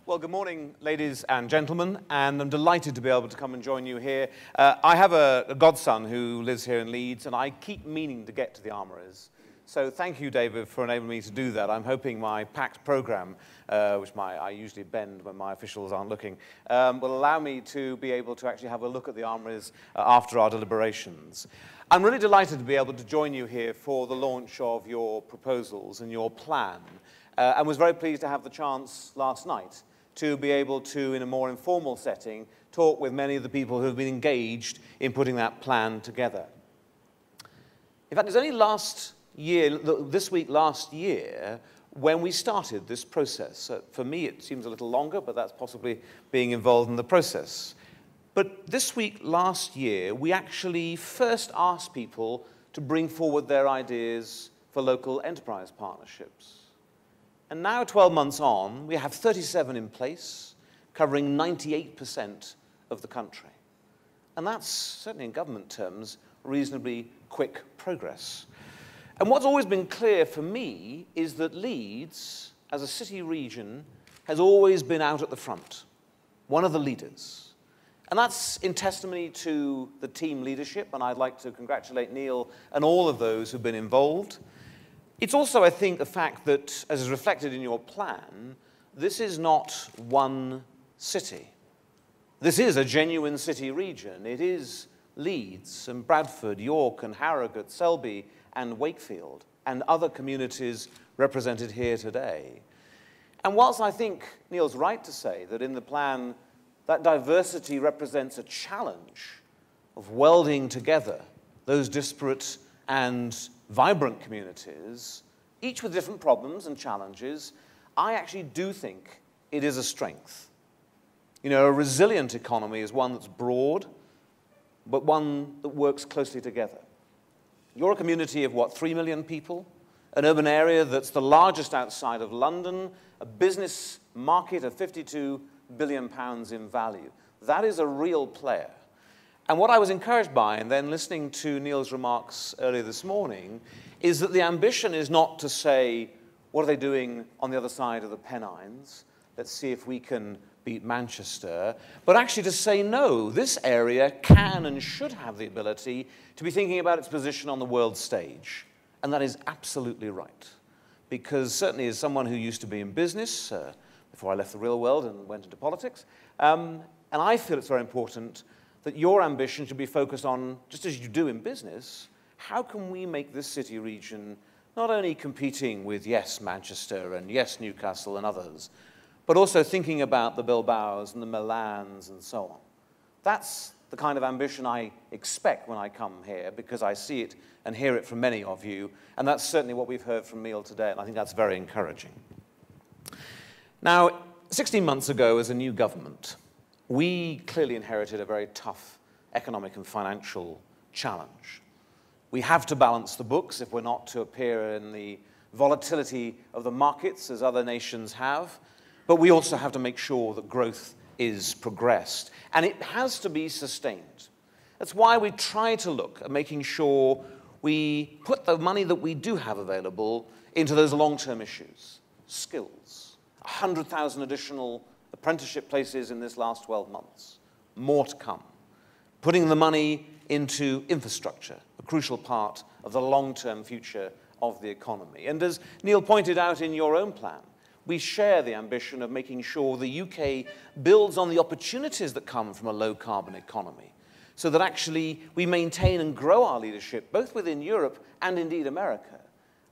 Well, good morning, ladies and gentlemen, and I'm delighted to be able to come and join you here. I have a godson who lives here in Leeds, and I keep meaning to get to the Armouries. So thank you, David, for enabling me to do that. I'm hoping my packed program, which I usually bend when my officials aren't looking, will allow me to be able to actually have a look at the Armouries after our deliberations. I'm really delighted to be able to join you here for the launch of your proposals and your plan, and was very pleased to have the chance last night to be able to, in a more informal setting, talk with many of the people who have been engaged in putting that plan together. In fact, it was only this week last year, when we started this process. For me, it seems a little longer, but that's possibly being involved in the process. But this week last year, we actually first asked people to bring forward their ideas for local enterprise partnerships. And now, 12 months on, we have 37 in place, covering 98% of the country. And that's, certainly in government terms, reasonably quick progress. And what's always been clear for me is that Leeds, as a city region, has always been out at the front, one of the leaders. And that's in testimony to the team leadership, and I'd like to congratulate Neil and all of those who've been involved. It's also, I think, the fact that, as is reflected in your plan, this is not one city. This is a genuine city region. It is Leeds and Bradford, York and Harrogate, Selby and Wakefield, and other communities represented here today. And whilst I think Neil's right to say that in the plan, that diversity represents a challenge of welding together those disparate and vibrant communities, each with different problems and challenges, I actually do think it is a strength. You know, a resilient economy is one that's broad, but one that works closely together. You're a community of, what, 3 million people? An urban area that's the largest outside of London, a business market of £52 billion in value. That is a real player. And what I was encouraged by, and then listening to Neil's remarks earlier this morning, is that the ambition is not to say, what are they doing on the other side of the Pennines? Let's see if we can beat Manchester. But actually to say, no, this area can and should have the ability to be thinking about its position on the world stage. And that is absolutely right. Because certainly as someone who used to be in business, before I left the real world and went into politics, and I feel it's very important that your ambition should be focused on, just as you do in business, how can we make this city region not only competing with, yes, Manchester and yes, Newcastle and others, but also thinking about the Bilbaos and the Milans and so on. That's the kind of ambition I expect when I come here, because I see it and hear it from many of you, and that's certainly what we've heard from Neil today, and I think that's very encouraging. Now, 16 months ago, as a new government, we clearly inherited a very tough economic and financial challenge. We have to balance the books if we're not to appear in the volatility of the markets as other nations have, but we also have to make sure that growth is progressed, and it has to be sustained. That's why we try to look at making sure we put the money that we do have available into those long-term issues. Skills, 100,000 additional apprenticeship places in this last 12 months. More to come. Putting the money into infrastructure, a crucial part of the long-term future of the economy. And as Neil pointed out in your own plan, we share the ambition of making sure the UK builds on the opportunities that come from a low-carbon economy, so that actually we maintain and grow our leadership, both within Europe and indeed America.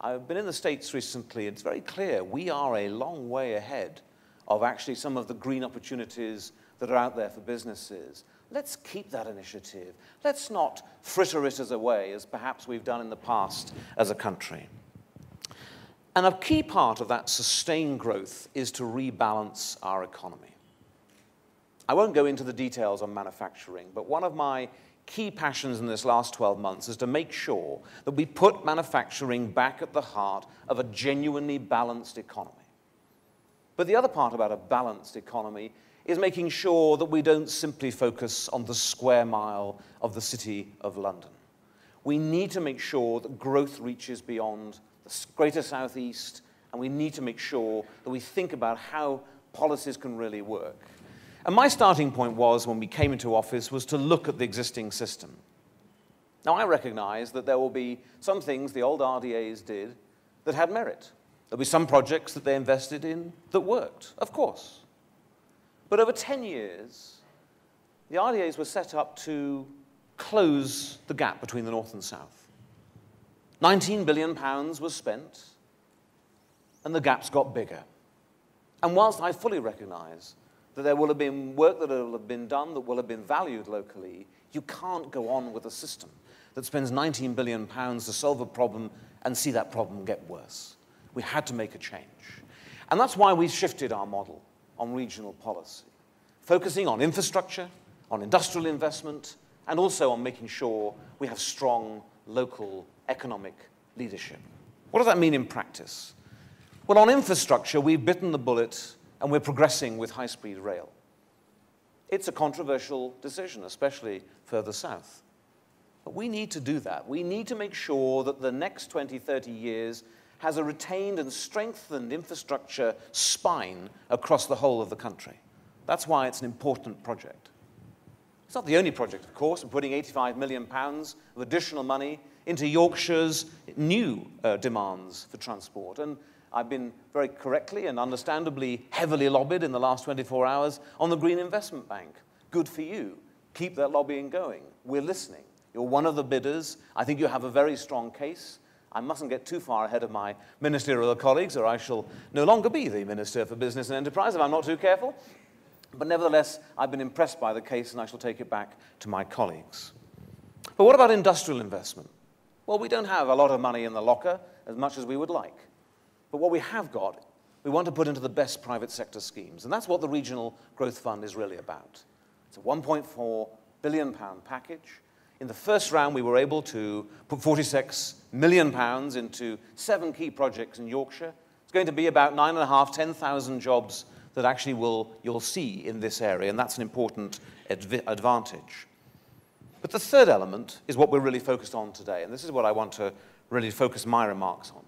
I've been in the States recently. It's very clear we are a long way ahead of actually some of the green opportunities that are out there for businesses. Let's keep that initiative. Let's not fritter it away, as perhaps we've done in the past as a country. And a key part of that sustained growth is to rebalance our economy. I won't go into the details on manufacturing, but one of my key passions in this last 12 months is to make sure that we put manufacturing back at the heart of a genuinely balanced economy. But the other part about a balanced economy is making sure that we don't simply focus on the square mile of the City of London. We need to make sure that growth reaches beyond the greater southeast, and we need to make sure that we think about how policies can really work. And my starting point was, when we came into office, was to look at the existing system. Now, I recognize that there will be some things the old RDAs did that had merit. There'll be some projects that they invested in that worked, of course. But over 10 years, the RDAs were set up to close the gap between the North and South. £19 billion was spent, and the gaps got bigger. And whilst I fully recognize that there will have been work that will have been done that will have been valued locally, you can't go on with a system that spends £19 billion to solve a problem and see that problem get worse. We had to make a change. And that's why we shifted our model on regional policy, focusing on infrastructure, on industrial investment, and also on making sure we have strong local economic leadership. What does that mean in practice? Well, on infrastructure, we've bitten the bullet and we're progressing with high-speed rail. It's a controversial decision, especially further south. But we need to do that. We need to make sure that the next 20, 30 years has a retained and strengthened infrastructure spine across the whole of the country. That's why it's an important project. It's not the only project, of course. We're putting £85 million of additional money into Yorkshire's new demands for transport. And I've been very correctly and understandably heavily lobbied in the last 24 hours on the Green Investment Bank. Good for you. Keep that lobbying going. We're listening. You're one of the bidders. I think you have a very strong case. I mustn't get too far ahead of my ministerial colleagues, or I shall no longer be the Minister for Business and Enterprise if I'm not too careful. But nevertheless, I've been impressed by the case, and I shall take it back to my colleagues. But what about industrial investment? Well, we don't have a lot of money in the locker, as much as we would like. But what we have got, we want to put into the best private sector schemes. And that's what the Regional Growth Fund is really about. It's a £1.4 billion package. In the first round, we were able to put £46 million into 7 key projects in Yorkshire. It's going to be about 9,500, 10,000 jobs that actually you'll see in this area, and that's an important advantage. But the third element is what we're really focused on today, and this is what I want to really focus my remarks on.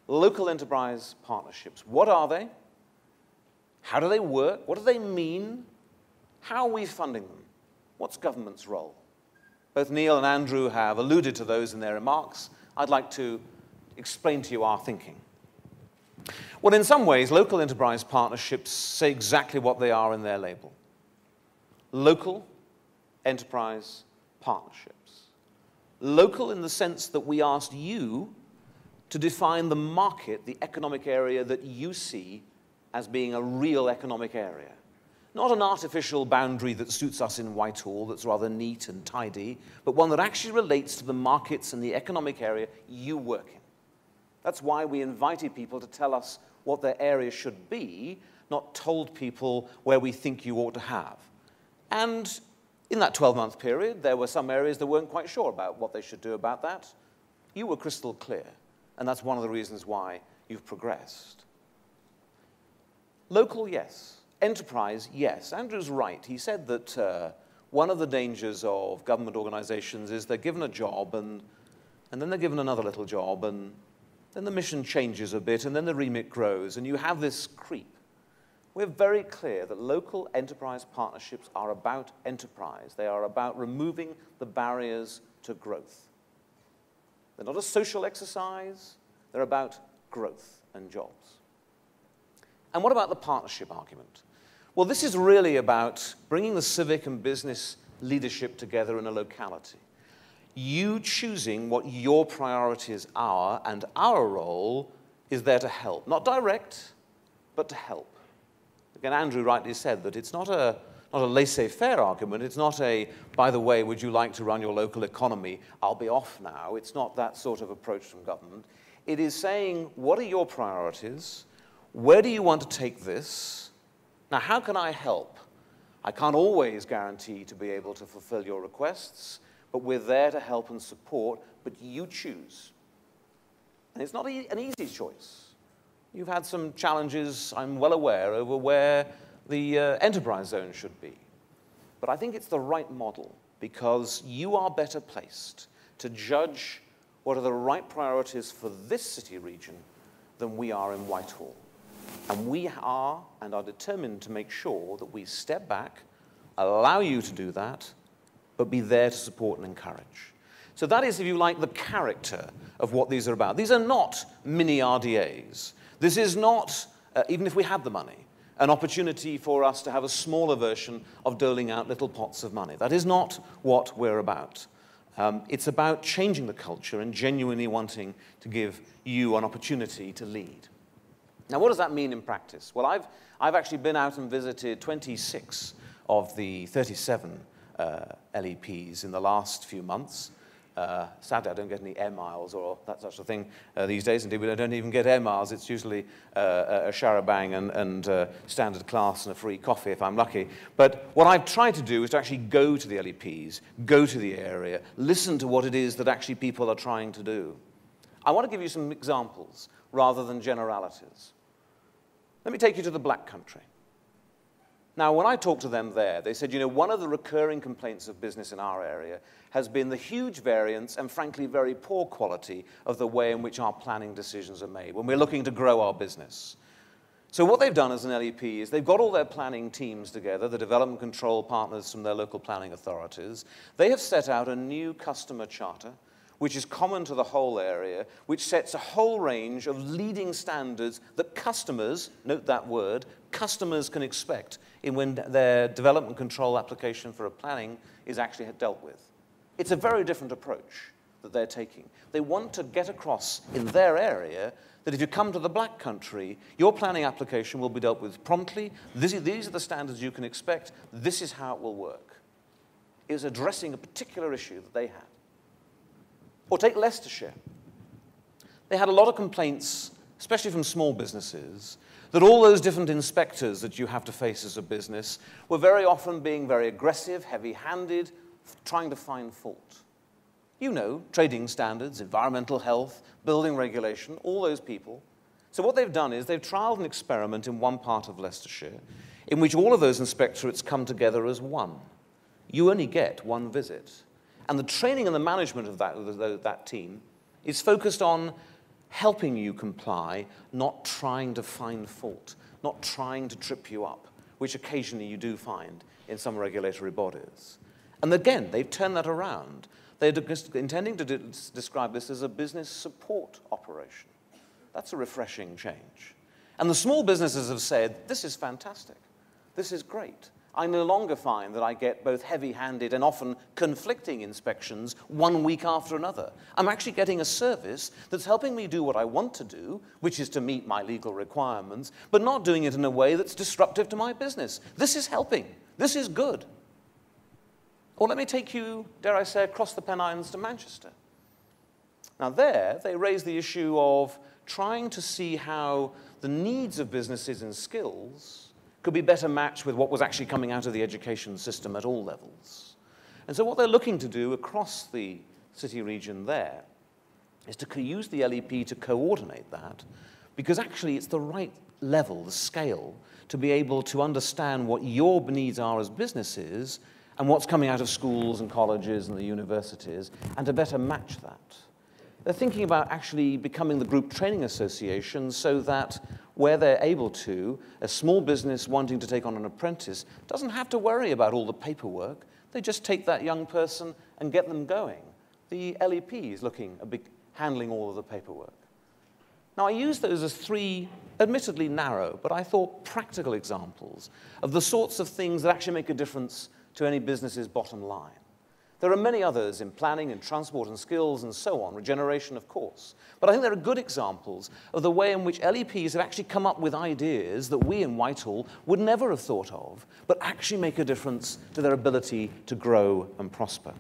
Local enterprise partnerships. What are they? How do they work? What do they mean? How are we funding them? What's government's role? Both Neil and Andrew have alluded to those in their remarks. I'd like to explain to you our thinking. Well, in some ways, local enterprise partnerships say exactly what they are in their label. Local enterprise partnerships. Local in the sense that we asked you to define the market, the economic area that you see as being a real economic area. Not an artificial boundary that suits us in Whitehall that's rather neat and tidy, but one that actually relates to the markets and the economic area you work in. That's why we invited people to tell us what their area should be, not told people where we think you ought to have. And in that 12-month period, there were some areas that weren't quite sure about what they should do about that. You were crystal clear, and that's one of the reasons why you've progressed. Local, yes. Enterprise, yes. Andrew's right. He said that one of the dangers of government organizations is they're given a job, and then they're given another little job, and then the mission changes a bit, and then the remit grows, and you have this creep. We're very clear that local enterprise partnerships are about enterprise. They are about removing the barriers to growth. They're not a social exercise. They're about growth and jobs. And what about the partnership argument? Well, this is really about bringing the civic and business leadership together in a locality. You choosing what your priorities are, and our role is there to help. Not direct, but to help. Again, Andrew rightly said that it's not a laissez-faire argument. It's not a, by the way, would you like to run your local economy? I'll be off now. It's not that sort of approach from government. It is saying, what are your priorities? Where do you want to take this? Now, how can I help? I can't always guarantee to be able to fulfill your requests, but we're there to help and support, but you choose. And it's not an easy choice. You've had some challenges, I'm well aware, over where the enterprise zone should be. But I think it's the right model, because you are better placed to judge what are the right priorities for this city region than we are in Whitehall. And we are determined to make sure that we step back, allow you to do that, but be there to support and encourage. So that is, if you like, the character of what these are about. These are not mini RDAs. This is not, even if we had the money, an opportunity for us to have a smaller version of doling out little pots of money. That is not what we're about. It's about changing the culture and genuinely wanting to give you an opportunity to lead. Now, what does that mean in practice? Well, I've actually been out and visited 26 of the 37 LEPs in the last few months. Sadly, I don't get any air miles or that such a thing these days. Indeed, we don't even get air miles. It's usually a char-a-bang and standard class and a free coffee if I'm lucky. But what I've tried to do is to actually go to the LEPs, go to the area, listen to what it is that actually people are trying to do. I want to give you some examples rather than generalities. Let me take you to the Black Country. Now, when I talked to them there, they said, you know, one of the recurring complaints of business in our area has been the huge variance and, frankly, very poor quality of the way in which our planning decisions are made when we're looking to grow our business. So what they've done as an LEP is they've got all their planning teams together, the development control partners from their local planning authorities. They have set out a new customer charter, which is common to the whole area, which sets a whole range of leading standards that customers, note that word, customers can expect in when their development control application for a planning is actually dealt with. It's a very different approach that they're taking. They want to get across in their area that if you come to the Black Country, your planning application will be dealt with promptly. These are the standards you can expect. This is how it will work. It was addressing a particular issue that they had. Or take Leicestershire. They had a lot of complaints, especially from small businesses, that all those different inspectors that you have to face as a business were very often being very aggressive, heavy-handed, trying to find fault. You know, trading standards, environmental health, building regulation, all those people. So what they've done is they've trialed an experiment in one part of Leicestershire in which all of those inspectorates come together as one. You only get one visit. And the training and the management of that team is focused on helping you comply, not trying to find fault, not trying to trip you up, which occasionally you do find in some regulatory bodies. And again, they've turned that around. They're intending to describe this as a business support operation. That's a refreshing change. And the small businesses have said, this is fantastic. This is great. I no longer find that I get both heavy-handed and often conflicting inspections one week after another. I'm actually getting a service that's helping me do what I want to do, which is to meet my legal requirements, but not doing it in a way that's disruptive to my business. This is helping. This is good. Or let me take you, dare I say, across the Pennines to Manchester. Now there, they raise the issue of trying to see how the needs of businesses and skills could be better matched with what was actually coming out of the education system at all levels. And so what they're looking to do across the city region there is to use the LEP to coordinate that, because actually it's the right level, the scale, to be able to understand what your needs are as businesses and what's coming out of schools and colleges and the universities, and to better match that. They're thinking about actually becoming the group training association so that where they're able to, a small business wanting to take on an apprentice doesn't have to worry about all the paperwork. They just take that young person and get them going. The LEP is handling all of the paperwork. Now, I use those as three, admittedly narrow, but I thought practical examples of the sorts of things that actually make a difference to any business's bottom line. There are many others in planning and transport and skills and so on, regeneration, of course. But I think there are good examples of the way in which LEPs have actually come up with ideas that we in Whitehall would never have thought of, but actually make a difference to their ability to grow and prosper.